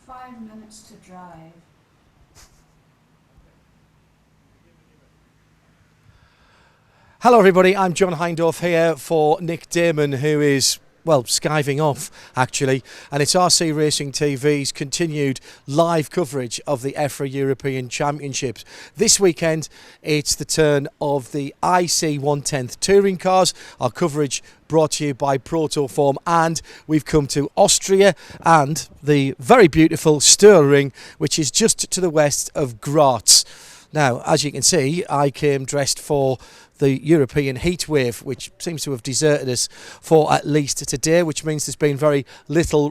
5 minutes to drive. Hello everybody, I'm John Hindorf here for Nick Damon, who is, well, skiving off actually, and it's RC Racing TV's continued live coverage of the EFRA European Championships. This weekend it's the turn of the IC 110th touring cars. Our coverage brought to you by Protoform, and we've come to Austria and the very beautiful Stirring, which is just to the west of Graz. Now, as you can see, I came dressed for the European heat wave, which seems to have deserted us for at least today, which means there's been very little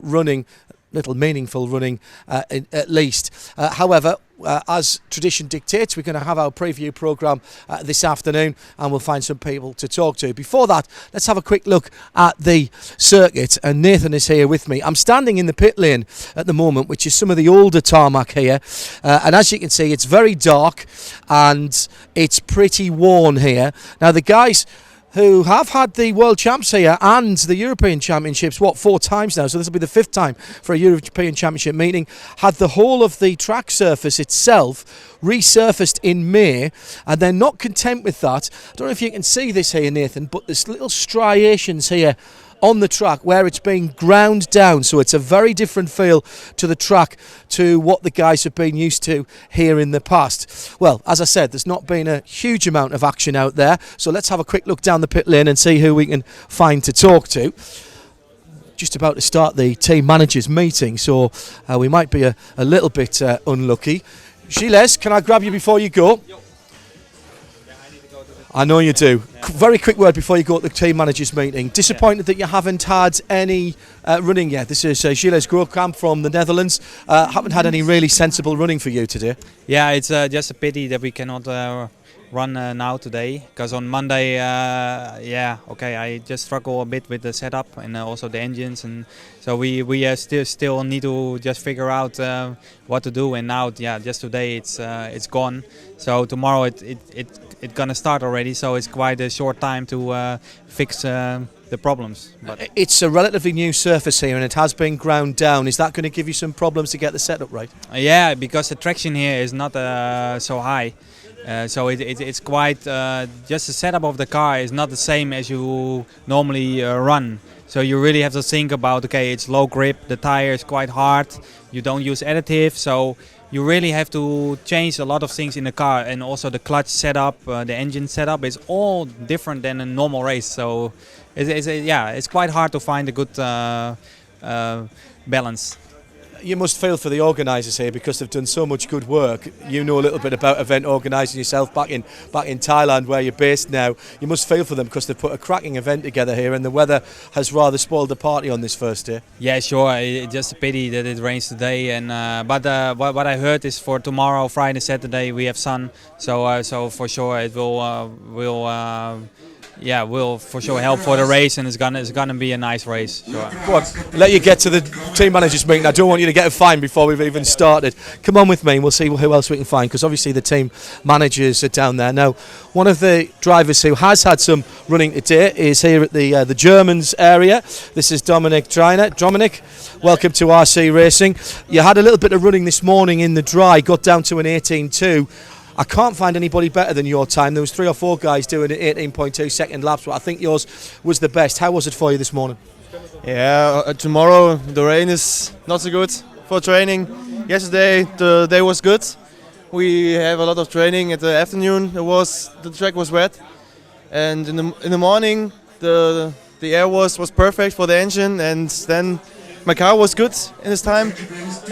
meaningful running at least. However, as tradition dictates, we're going to have our preview programme this afternoon, and we'll find some people to talk to. Before that, let's have a quick look at the circuit, and Nathan is here with me. I'm standing in the pit lane at the moment, which is some of the older tarmac here, and as you can see, it's very dark and it's pretty worn here. Now, the guys who have had the World Champs here and the European Championships, 4 times now, so this will be the 5th time for a European Championship meeting, had the whole of the track surface itself resurfaced in May, and they're not content with that. I don't know if you can see this here, Nathan, but there's little striations here on the track where it's being ground down, so it's a very different feel to the track to what the guys have been used to here in the past. Well, as I said, there's not been a huge amount of action out there, so let's have a quick look down the pit lane and see who we can find to talk to. Just about to start the team managers meeting, so we might be a little bit unlucky. Gilles, can I grab you before you go? I know you do. Yeah. Very quick word before you go to the team managers meeting. Disappointed that you haven't had any running yet. This is Gilles Grootkamp from the Netherlands. Haven't had any really sensible running for you today. Yeah, it's just a pity that we cannot run now today, because on Monday, I just struggle a bit with the setup and also the engines, and so we still need to just figure out what to do. And now, just today it's gone. So tomorrow it's gonna start already. So it's quite a short time to fix the problems. But it's a relatively new surface here, and it has been ground down. Is that going to give you some problems to get the setup right? Yeah, because the traction here is not so high. So it's quite, just the setup of the car is not the same as you normally run. So you really have to think about, okay, it's low grip, the tire is quite hard, you don't use additive, so you really have to change a lot of things in the car, and also the clutch setup, the engine setup is all different than a normal race. So it's quite hard to find a good balance. You must feel for the organisers here, because they've done so much good work. You know a little bit about event organising yourself back in Thailand, where you're based now. You must feel for them, because they've put a cracking event together here, and the weather has rather spoiled the party on this first day. Yeah, sure. It's just a pity that it rains today, and but what I heard is for tomorrow, Friday, Saturday we have sun. So for sure it will for sure help for the race, and it's gonna be a nice race. Sure. Go on, let you get to the team managers meeting. I don't want you to get a fine before we've even started. Come on with me, and we'll see who else we can find, because obviously the team managers are down there now. One of the drivers who has had some running today is here at the Germans area. This is Dominic Dreiner. Dominic, welcome to RC Racing. You had a little bit of running this morning in the dry, got down to an 18.2. I can't find anybody better than your time. There was 3 or 4 guys doing it 18.2 second laps, but I think yours was the best. How was it for you this morning? Yeah, tomorrow the rain is not so good for training. Yesterday the day was good. We have a lot of training at the afternoon. The track was wet, and in the morning the air was perfect for the engine, and then my car was good in this time,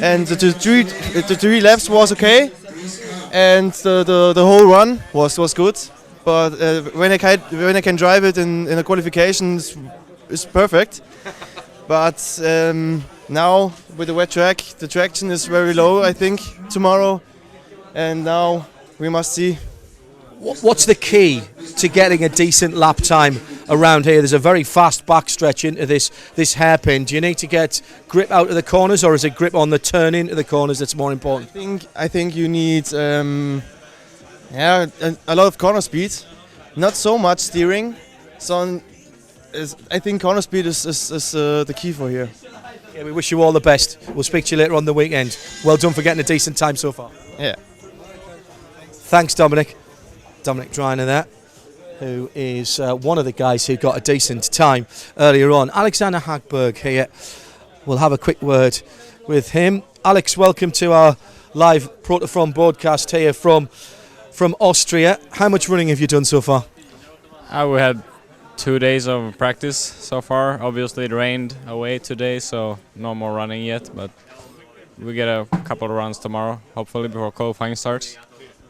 and the 3 laps was okay. And the whole run was good, but when I can drive it in the qualifications, it's perfect. But now with the wet track, the traction is very low, I think, tomorrow, and now we must see. What's the key to getting a decent lap time around here? There's a very fast backstretch into this hairpin. Do you need to get grip out of the corners, or is it grip on the turn into the corners that's more important? I think you need a lot of corner speed, not so much steering. So I think corner speed is the key for here. Yeah, we wish you all the best. We'll speak to you later on the weekend. Well done for getting a decent time so far. Yeah. Thanks, Dominic. Dominic Driner there, who is one of the guys who got a decent time earlier on. Alexander Hagberg here. We'll have a quick word with him. Alex, welcome to our live Protofront broadcast here from Austria. How much running have you done so far? We had 2 days of practice so far. Obviously it rained away today, so no more running yet, but we get a couple of runs tomorrow, hopefully before qualifying starts.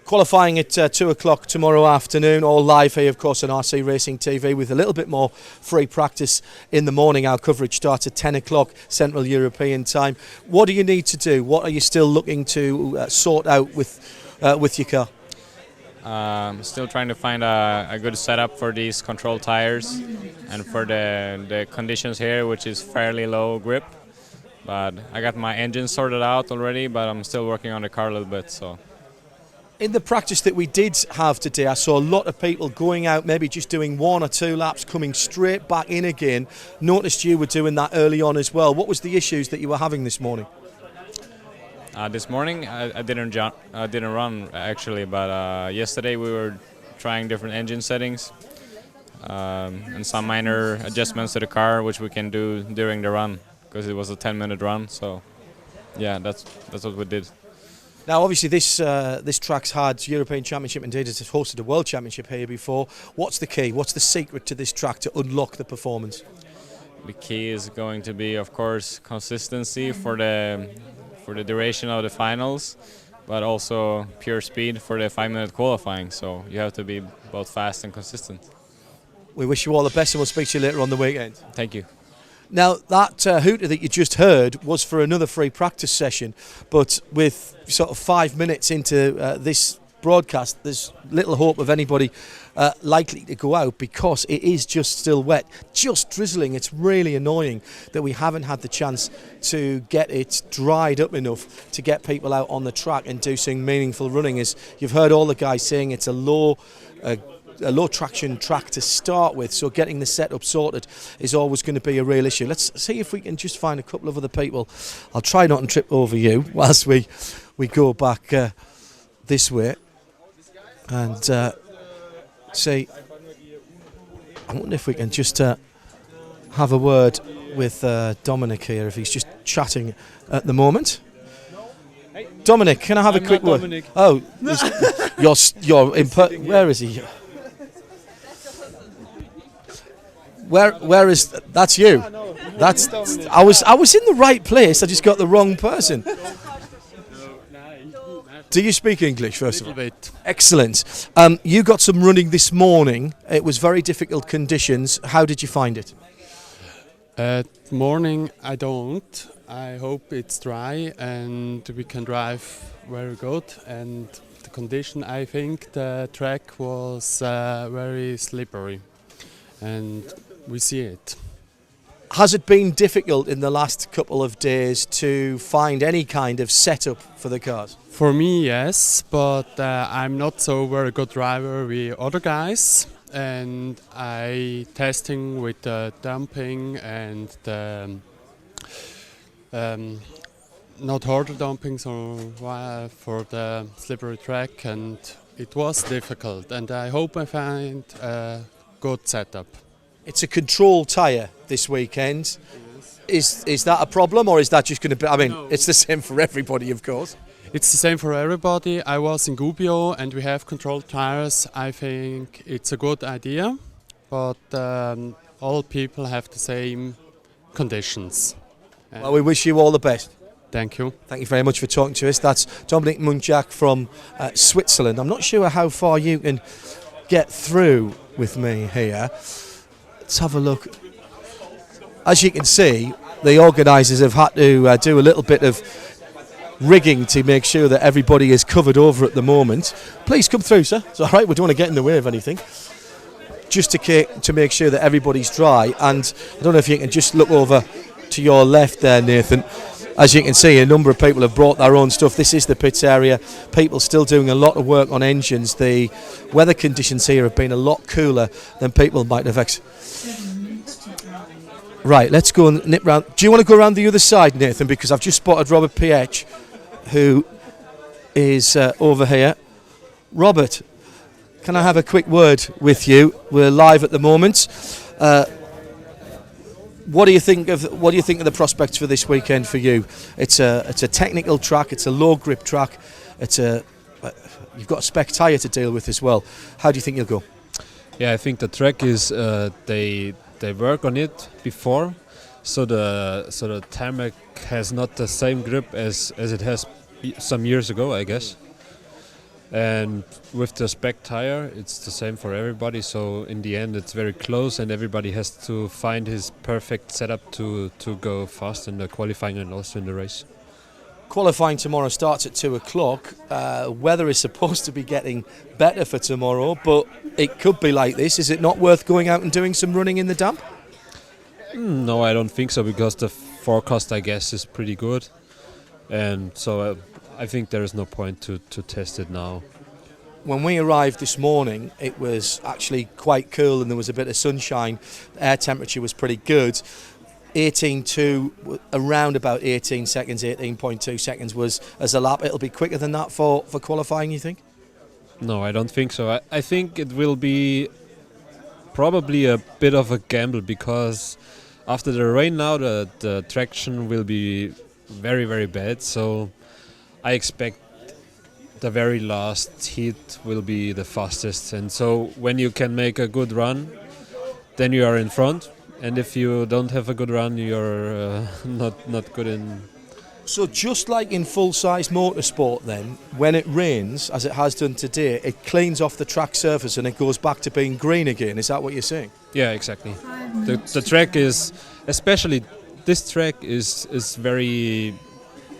Qualifying at 2 o'clock tomorrow afternoon, all live here, of course, on RC Racing TV with a little bit more free practice in the morning. Our coverage starts at 10 o'clock Central European time. What do you need to do? What are you still looking to sort out with your car? Still trying to find a good setup for these control tires and for the conditions here, which is fairly low grip. But I got my engine sorted out already, but I'm still working on the car a little bit. So. In the practice that we did have today, I saw a lot of people going out, maybe just doing 1 or 2 laps, coming straight back in again. Noticed you were doing that early on as well. What was the issues that you were having this morning? This morning I didn't run actually, but yesterday we were trying different engine settings and some minor adjustments to the car, which we can do during the run because it was a 10-minute run. So yeah, that's what we did. Now, obviously, this track's had European Championship, indeed it's hosted a World Championship here before. What's the key? What's the secret to this track to unlock the performance? The key is going to be, of course, consistency for the duration of the finals, but also pure speed for the 5-minute qualifying. So you have to be both fast and consistent. We wish you all the best, and we'll speak to you later on the weekend. Thank you. Now, that hooter that you just heard was for another free practice session, but with sort of 5 minutes into this broadcast, there's little hope of anybody likely to go out because it is just still wet, just drizzling. It's really annoying that we haven't had the chance to get it dried up enough to get people out on the track and do some meaningful running. As you've heard all the guys saying, it's a low traction track to start with, so getting the setup sorted is always going to be a real issue. Let's see if we can just find a couple of other people. I'll try not to trip over you whilst we go back this way and see. I wonder if we can just have a word with Dominic here, if he's just chatting at the moment. Dominic, can I have a quick word? Dominic. Oh, where is he? Where is that's you? That's I was in the right place. I just got the wrong person. Do you speak English first of all? Bit. Excellent. You got some running this morning. It was very difficult conditions. How did you find it? Morning, I don't. I hope it's dry and we can drive very good. And the condition, I think the track was very slippery, and we see it. Has it been difficult in the last couple of days to find any kind of setup for the cars? For me, yes, but I'm not so very good driver with other guys, and I testing with the dumping and the not harder dumping, so for the slippery track, and it was difficult. And I hope I find a good setup. It's a control tyre this weekend. Yes. Is that a problem, or is that just going to be? I mean, No. It's the same for everybody, of course. It's the same for everybody. I was in Gubbio and we have controlled tires. I think it's a good idea, but all people have the same conditions. Well, we wish you all the best. Thank you. Thank you very much for talking to us. That's Dominic Munchak from Switzerland. I'm not sure how far you can get through with me here. Let's have a look. As you can see, the organisers have had to do a little bit of rigging to make sure that everybody is covered over at the moment. Please come through, sir. It's all right, we don't want to get in the way of anything. Just to make sure that everybody's dry. And I don't know if you can just look over to your left there, Nathan. As you can see, a number of people have brought their own stuff. This is the pits area. People still doing a lot of work on engines. The weather conditions here have been a lot cooler than people might have expected. 7 minutes to drive. Right, let's go and nip round. Do you want to go around the other side, Nathan? Because I've just spotted Robert PH, who is over here. Robert, can I have a quick word with you? We're live at the moment. What do you think of the prospects for this weekend for you? It's a technical track. It's a low grip track. You've got a spec tyre to deal with as well. How do you think you'll go? Yeah, I think the track is they work on it before, so the tarmac has not the same grip as it has some years ago, I guess. And with the spec tire, it's the same for everybody. So in the end, it's very close, and everybody has to find his perfect setup to go fast in the qualifying and also in the race. Qualifying tomorrow starts at 2 o'clock. Weather is supposed to be getting better for tomorrow, but it could be like this. Is it not worth going out and doing some running in the damp? No, I don't think so, because the forecast, I guess, is pretty good. And so I think there is no point to test it now. When we arrived this morning, it was actually quite cool and there was a bit of sunshine. The air temperature was pretty good. 18.2, around about 18 seconds, 18.2 seconds was as a lap. It'll be quicker than that for qualifying, you think? No, I don't think so. I think it will be probably a bit of a gamble, because after the rain now the traction will be very, very bad. So I expect the very last heat will be the fastest. And so when you can make a good run, then you are in front. And if you don't have a good run, you're not good in. So just like in full-size motorsport then, when it rains, as it has done today, it cleans off the track surface and it goes back to being green again. Is that what you're saying? Yeah, exactly. The track is, especially this track is very,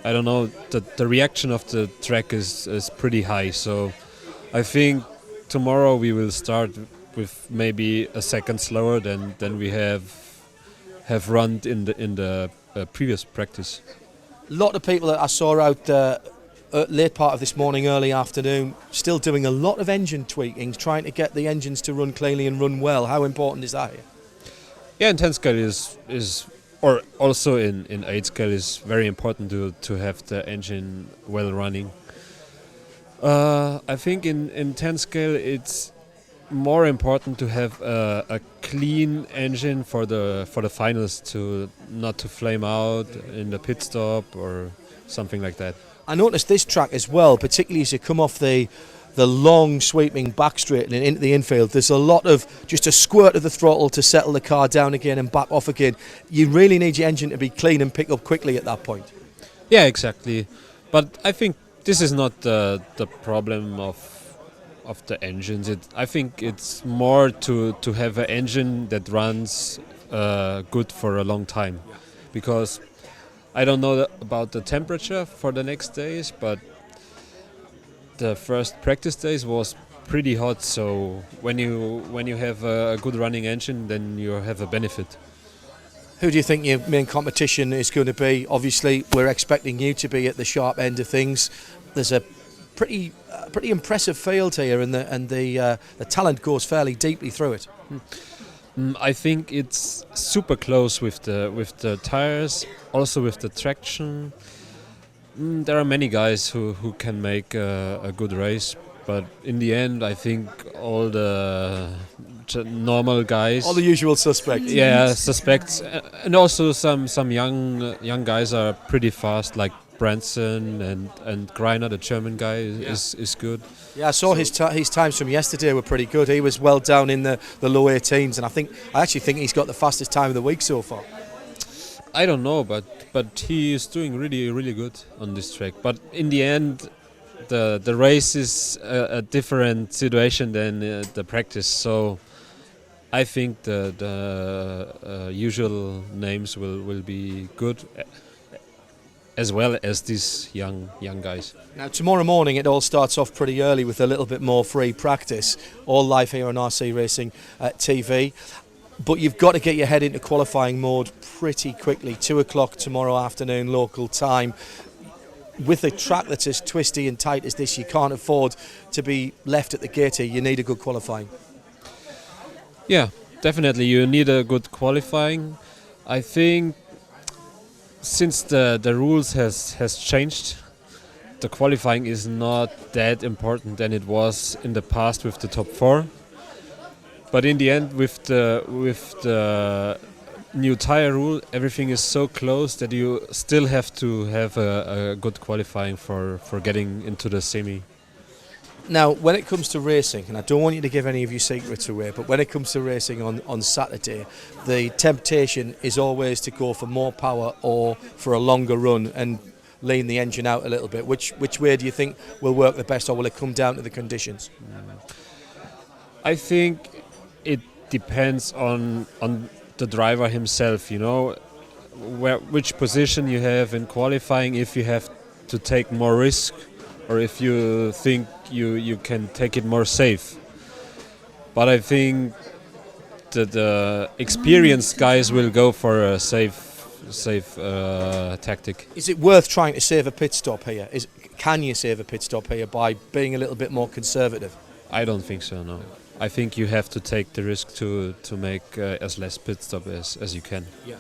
I don't know, the reaction of the track is pretty high. So I think tomorrow we will start with maybe a second slower than we have run in the previous practice. A lot of people that I saw out late part of this morning, early afternoon, still doing a lot of engine tweaking, trying to get the engines to run cleanly and run well. How important is that here? Yeah, in 10 scale is or also in 8 scale is very important to have the engine well running. I think in 10 scale it's more important to have a clean engine for the finals, to not to flame out in the pit stop or something like that. I noticed this track as well, particularly as you come off the long sweeping back straight and into the infield. There's a lot of just a squirt of the throttle to settle the car down again and back off again. You really need your engine to be clean and pick up quickly at that point. Yeah, exactly. But I think this is not the problem of the engines. I think it's more to have an engine that runs good for a long time, because I don't know about the temperature for the next days, but the first practice days was pretty hot. So when you have a good running engine, then you have a benefit. Who do you think your main competition is going to be? Obviously, we're expecting you to be at the sharp end of things. There's a pretty impressive field here, and the talent goes fairly deeply through it. I think it's super close with the tires, also with the traction. There are many guys who can make a good race, but in the end, I think all the normal guys, all the usual suspects. Yeah, suspects, and also some young guys are pretty fast, like Branson and Greiner, the German guy, is good. Yeah, I saw his times from yesterday were pretty good. He was well down in the low 18s, and I actually think he's got the fastest time of the week so far. I don't know, but he is doing really, really good on this track. But in the end, the race is a different situation than the practice. So I think the usual names will be good, as well as these young guys. Now tomorrow morning it all starts off pretty early with a little bit more free practice, all live here on RC Racing TV. But you've got to get your head into qualifying mode pretty quickly. 2 o'clock tomorrow afternoon local time. With a track that's as twisty and tight as this, you can't afford to be left at the gate here. You need a good qualifying. Yeah, definitely you need a good qualifying. I think since the rules has changed, the qualifying is not that important than it was in the past with the top 4. But in the end, with the new tire rule, everything is so close that you still have to have a good qualifying for getting into the semi. Now, when it comes to racing, and I don't want you to give any of your secrets away, but when it comes to racing on Saturday, the temptation is always to go for more power or for a longer run and lean the engine out a little bit. Which way do you think will work the best, or will it come down to the conditions? I think it depends on the driver himself, you know, which position you have in qualifying, if you have to take more risk or if you think you can take it more safe. But I think that the experienced guys will go for a safe tactic. Is it worth trying to save a pit stop here? Can you save a pit stop here by being a little bit more conservative? I don't think so, no. I think you have to take the risk to make as less pit stop as you can. Yeah.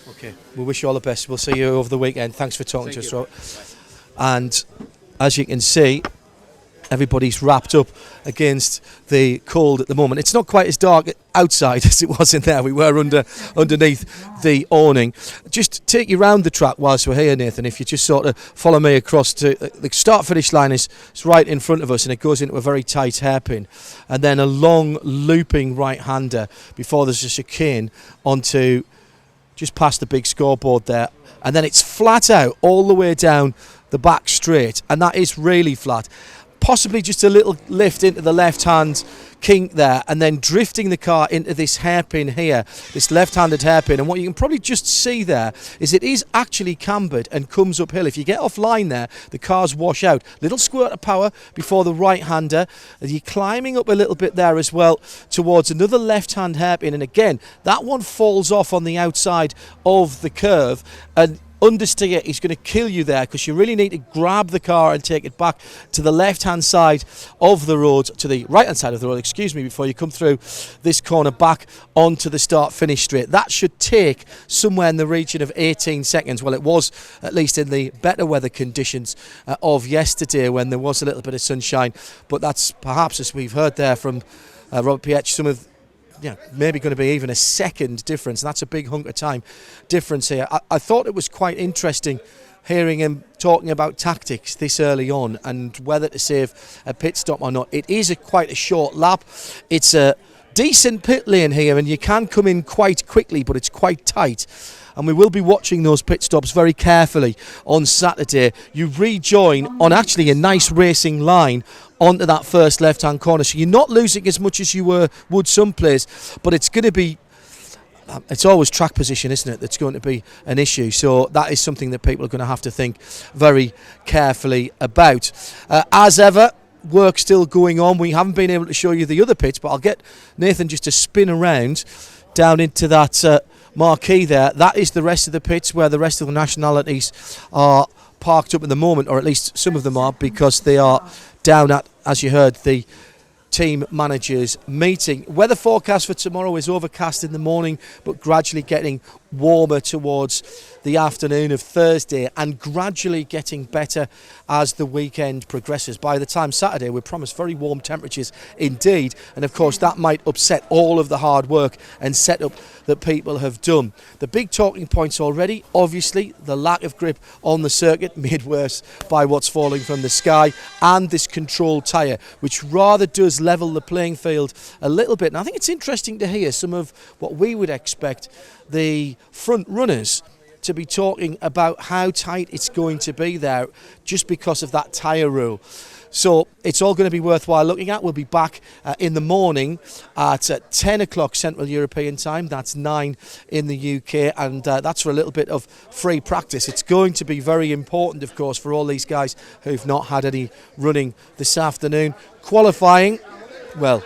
Okay. We wish you all the best. We'll see you over the weekend. Thanks for talking to us, Robert. And as you can see, everybody's wrapped up against the cold at the moment. It's not quite as dark outside as it was in there. We were underneath the awning. Just take you round the track whilst we're here, Nathan. If you just sort of follow me across to the start-finish line is right in front of us, and it goes into a very tight hairpin, and then a long looping right-hander before there's a chicane onto just past the big scoreboard there, and then it's flat out all the way down the back straight, and that is really flat. Possibly just a little lift into the left-hand kink there, and then drifting the car into this hairpin here, this left-handed hairpin. And what you can probably just see there is it is actually cambered and comes uphill. If you get offline there, the cars wash out. Little squirt of power before the right-hander. You're climbing up a little bit there as well towards another left-hand hairpin. And again, that one falls off on the outside of the curve. And understeer is going to kill you there, because you really need to grab the car and take it back to the left-hand side of the road, to the right-hand side of the road, excuse me, before you come through this corner back onto the start-finish straight. That should take somewhere in the region of 18 seconds. Well, it was, at least in the better weather conditions of yesterday when there was a little bit of sunshine, but that's perhaps, as we've heard there from Robert Pietsch, some of maybe going to be even a second difference, and that's a big hunk of time difference here. I thought it was quite interesting hearing him talking about tactics this early on and whether to save a pit stop or not. It is quite a short lap. It's a decent pit lane here, and you can come in quite quickly, but it's quite tight. And we will be watching those pit stops very carefully on Saturday. You rejoin on actually a nice racing line onto that first left-hand corner, so you're not losing as much as you would someplace, but it's going to be, it's always track position, isn't it, that's going to be an issue. So that is something that people are going to have to think very carefully about. As ever, work still going on. We haven't been able to show you the other pits, but I'll get Nathan just to spin around down into that marquee there. That is the rest of the pits where the rest of the nationalities are parked up at the moment, or at least some of them are, because they are down at, as you heard, the team managers meeting. Weather forecast for tomorrow is overcast in the morning, but gradually getting warmer towards the afternoon of Thursday, and gradually getting better as the weekend progresses. By the time Saturday, we're promised very warm temperatures indeed, and of course that might upset all of the hard work and setup that people have done. The big talking points already, obviously, the lack of grip on the circuit, made worse by what's falling from the sky, and this control tyre, which rather does level the playing field a little bit. And I think it's interesting to hear some of what we would expect the front runners to be talking about, how tight it's going to be there just because of that tyre rule. So it's all going to be worthwhile looking at. We'll be back in the morning at 10 o'clock Central European time. That's 9 in the UK, and that's for a little bit of free practice. It's going to be very important, of course, for all these guys who've not had any running this afternoon. Qualifying, well,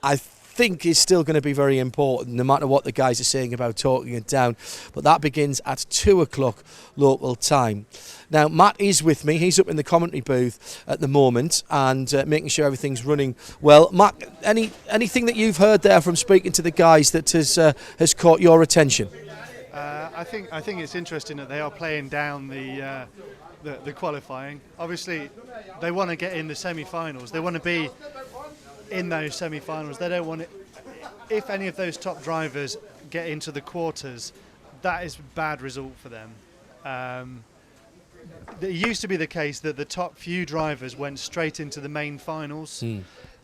I think is still going to be very important, no matter what the guys are saying about talking it down. But that begins at 2 o'clock local time. Now, Matt is with me. He's up in the commentary booth at the moment and making sure everything's running well. Matt, anything that you've heard there from speaking to the guys that has caught your attention? I think it's interesting that they are playing down the qualifying. Obviously, they want to get in the semi-finals. They want to be in those semi-finals. They don't want it. If any of those top drivers get into the quarters, that is a bad result for them. It used to be the case that the top few drivers went straight into the main finals.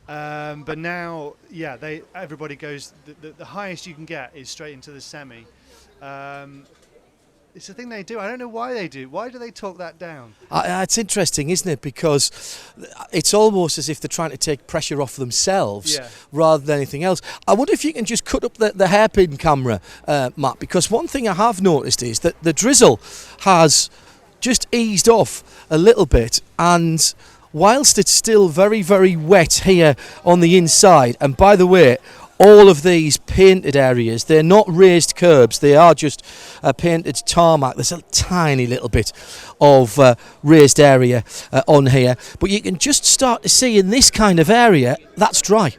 But now, everybody goes. The highest you can get is straight into the semi. It's the thing they do. I don't know why they do. Why do they talk that down? It's interesting, isn't it? Because it's almost as if they're trying to take pressure off themselves rather than anything else. I wonder if you can just cut up the hairpin camera, Matt, because one thing I have noticed is that the drizzle has just eased off a little bit, and whilst it's still very, very wet here on the inside, and by the way, all of these painted areas, they're not raised curbs, they are just painted tarmac. There's a tiny little bit of raised area on here, but you can just start to see in this kind of area that's dry,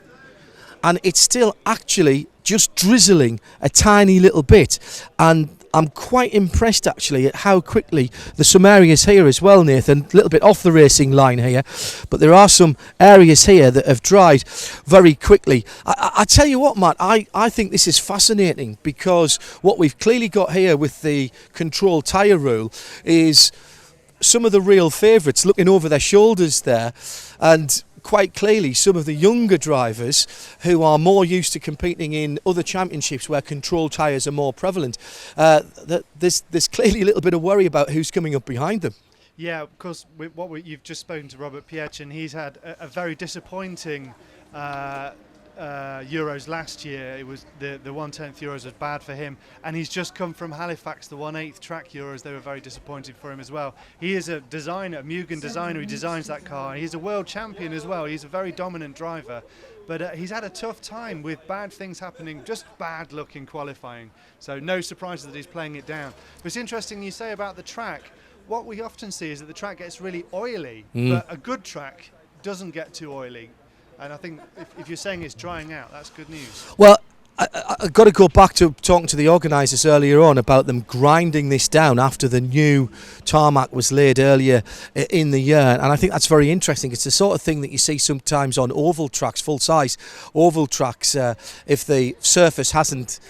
and it's still actually just drizzling a tiny little bit. And I'm quite impressed actually at how quickly there's some areas here as well, Nathan, a little bit off the racing line here, but there are some areas here that have dried very quickly. I tell you what, Matt, I think this is fascinating, because what we've clearly got here with the control tyre rule is some of the real favourites looking over their shoulders there, and quite clearly some of the younger drivers who are more used to competing in other championships where control tyres are more prevalent. There's clearly a little bit of worry about who's coming up behind them. Yeah, because you've just spoken to Robert Piech, and he's had a very disappointing Euros last year. It was the 1/10th Euros was bad for him, and he's just come from Halifax, the 1/8 track Euros. They were very disappointed for him as well. He is a designer, a Mugen designer. He designs that car. He's a world champion as well. He's a very dominant driver, but he's had a tough time with bad things happening, just bad luck in qualifying. So no surprise that he's playing it down. But it's interesting you say about the track. What we often see is that the track gets really oily, but a good track doesn't get too oily. And I think if you're saying it's drying out, that's good news. Well, I've got to go back to talking to the organisers earlier on about them grinding this down after the new tarmac was laid earlier in the year, and I think that's very interesting. It's the sort of thing that you see sometimes on oval tracks, full-size oval tracks, if the surface hasn't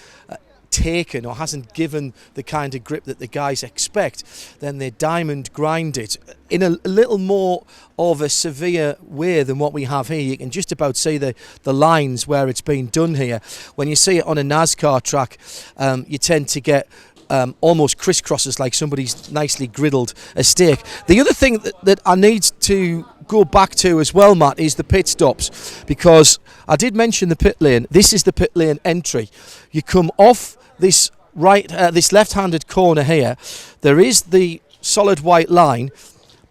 taken or hasn't given the kind of grip that the guys expect, then they diamond grind it in a little more of a severe way than what we have here. You can just about see the lines where it's been done here. When you see it on a NASCAR track, you tend to get almost crisscrosses, like somebody's nicely griddled a steak. The other thing that I need to go back to as well, Matt, is the pit stops, because I did mention the pit lane. This is the pit lane entry. You come off this this left-handed corner here. There is the solid white line,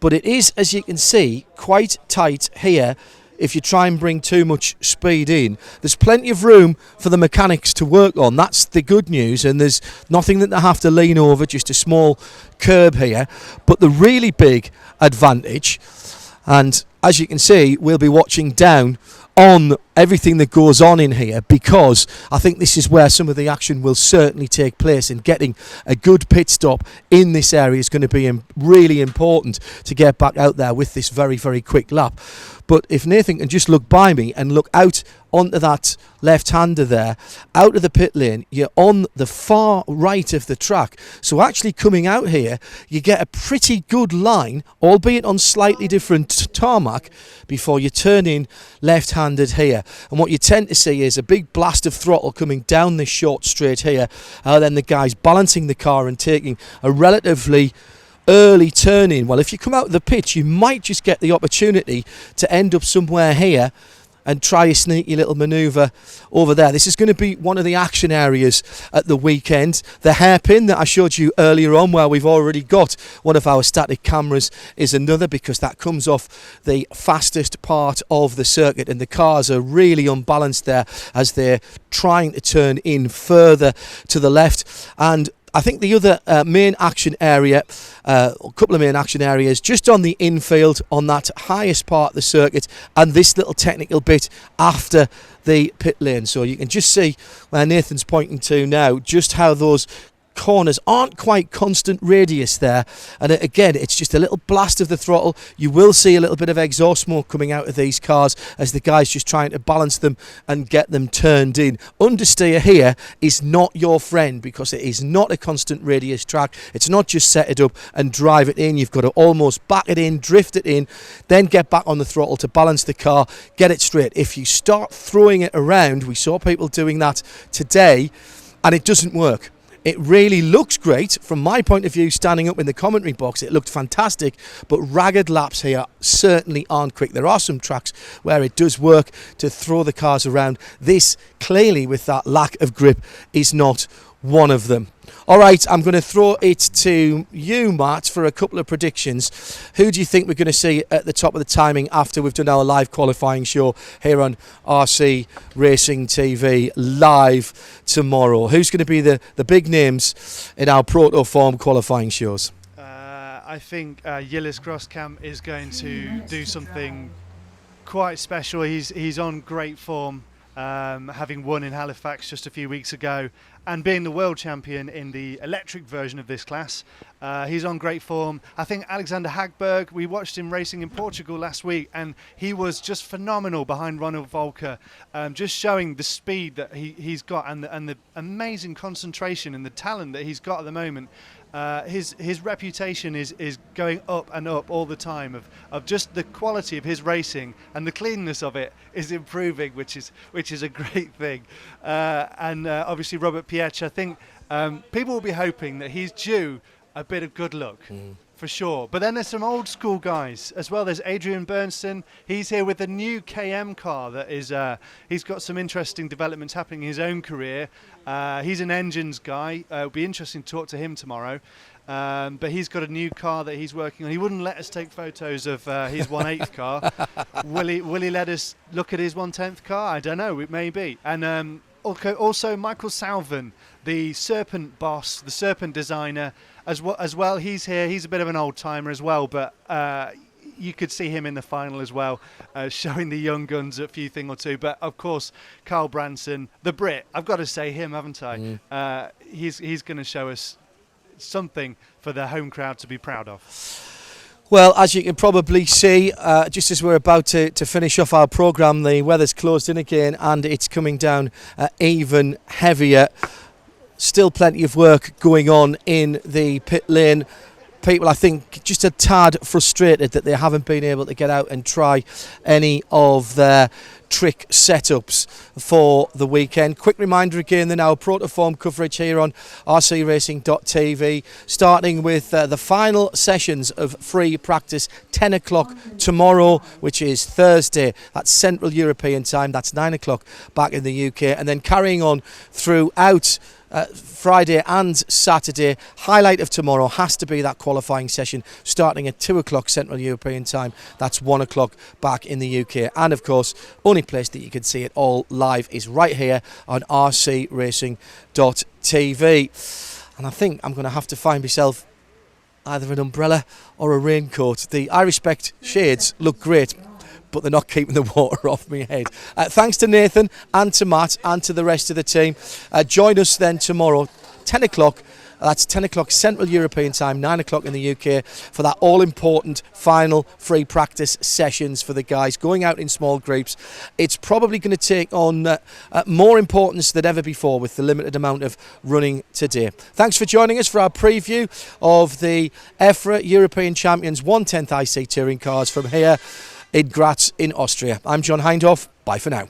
but it is, as you can see, quite tight here. If you try and bring too much speed in, there's plenty of room for the mechanics to work on. That's the good news, and there's nothing that they have to lean over, just a small curb here. But the really big advantage, and as you can see, we'll be watching down on everything that goes on in here, because I think this is where some of the action will certainly take place, and getting a good pit stop in this area is going to be really important to get back out there with this very, very quick lap. But if Nathan can just look by me and look out onto that left-hander there, out of the pit lane, you're on the far right of the track. So actually coming out here, you get a pretty good line, albeit on slightly different tarmac, before you turn in left-handed here. And what you tend to see is a big blast of throttle coming down this short straight here, then the guys balancing the car and taking a relatively early turn in. Well, if you come out of the pitch, you might just get the opportunity to end up somewhere here and try a sneaky little manoeuvre over there. This is going to be one of the action areas at the weekend. The hairpin that I showed you earlier on, where we've already got one of our static cameras, is another, because that comes off the fastest part of the circuit, and the cars are really unbalanced there as they're trying to turn in further to the left. And I think the other main action area, a couple of main action areas, just on the infield on that highest part of the circuit, and this little technical bit after the pit lane. So you can just see where Nathan's pointing to now, just how those corners aren't quite constant radius there, and again it's just a little blast of the throttle. You will see a little bit of exhaust smoke coming out of these cars as the guy's just trying to balance them and get them turned in. Understeer here is not your friend, because it is not a constant radius track. It's not just set it up and drive it in. You've got to almost back it in, drift it in, then get back on the throttle to balance the car, get it straight. If you start throwing it around, we saw people doing that today, and it doesn't work. It really looks great from my point of view. Standing up in the commentary box, it looked fantastic, but ragged laps here certainly aren't quick. There are some tracks where it does work to throw the cars around. This, clearly with that lack of grip, is not one of them. All right, I'm going to throw it to you, Matt, for a couple of predictions. Who do you think we're going to see at the top of the timing after we've done our live qualifying show here on RC Racing TV live tomorrow? Who's going to be the big names in our Proto Form qualifying shows? I think Yillis Grosskamp is going to do something quite special. He's on great form, having won in Halifax just a few weeks ago, and being the world champion in the electric version of this class. He's on great form. I think Alexander Hagberg, we watched him racing in Portugal last week, and he was just phenomenal behind Ronald Volker, just showing the speed that he's got, and the amazing concentration and the talent that he's got at the moment. His reputation is going up and up all the time, of just the quality of his racing, and the cleanness of it is improving, which is a great thing. And obviously Robert Pietsch, I think people will be hoping that he's due a bit of good luck. For sure. But then there's some old school guys as well. There's Adrian Bernstein. He's here with the new KM car that is, he's got some interesting developments happening in his own career. He's an engines guy. It'll be interesting to talk to him tomorrow. But he's got a new car that he's working on. He wouldn't let us take photos of his 1/8 car. Will he let us look at his 1/10 car? I don't know. It may be. And also Michael Salvin, the Serpent boss, the Serpent designer, as well. He's here. He's a bit of an old timer as well, but you could see him in the final as well, showing the young guns a few thing or two. But of course, Carl Branson, the Brit. I've got to say him, haven't I? He's going to show us something for the home crowd to be proud of. Well, as you can probably see, just as we're about to finish off our programme, the weather's closed in again and it's coming down even heavier. Still plenty of work going on in the pit lane. People, I think, just a tad frustrated that they haven't been able to get out and try any of their trick setups for the weekend. Quick reminder again, then our Protoform coverage here on rcracing.tv, starting with the final sessions of free practice, 10 o'clock tomorrow, which is Thursday. That's Central European time. That's 9 o'clock back in the UK. And then carrying on throughout Friday and Saturday. Highlight of tomorrow has to be that qualifying session starting at 2 o'clock Central European time. That's 1 o'clock back in the UK. And of course, only place that you can see it all live is right here on rcracing.tv. And I think I'm going to have to find myself either an umbrella or a raincoat. I respect shades look great, but they're not keeping the water off my head. Thanks to Nathan and to Matt and to the rest of the team. Join us then tomorrow, 10 o'clock. That's 10 o'clock Central European time, 9 o'clock in the UK, for that all-important final free practice sessions for the guys, going out in small groups. It's probably going to take on more importance than ever before with the limited amount of running today. Thanks for joining us for our preview of the EFRA European Champions 1/10 IC Touring cars from here in Graz in Austria. I'm John Hindhoff. Bye for now.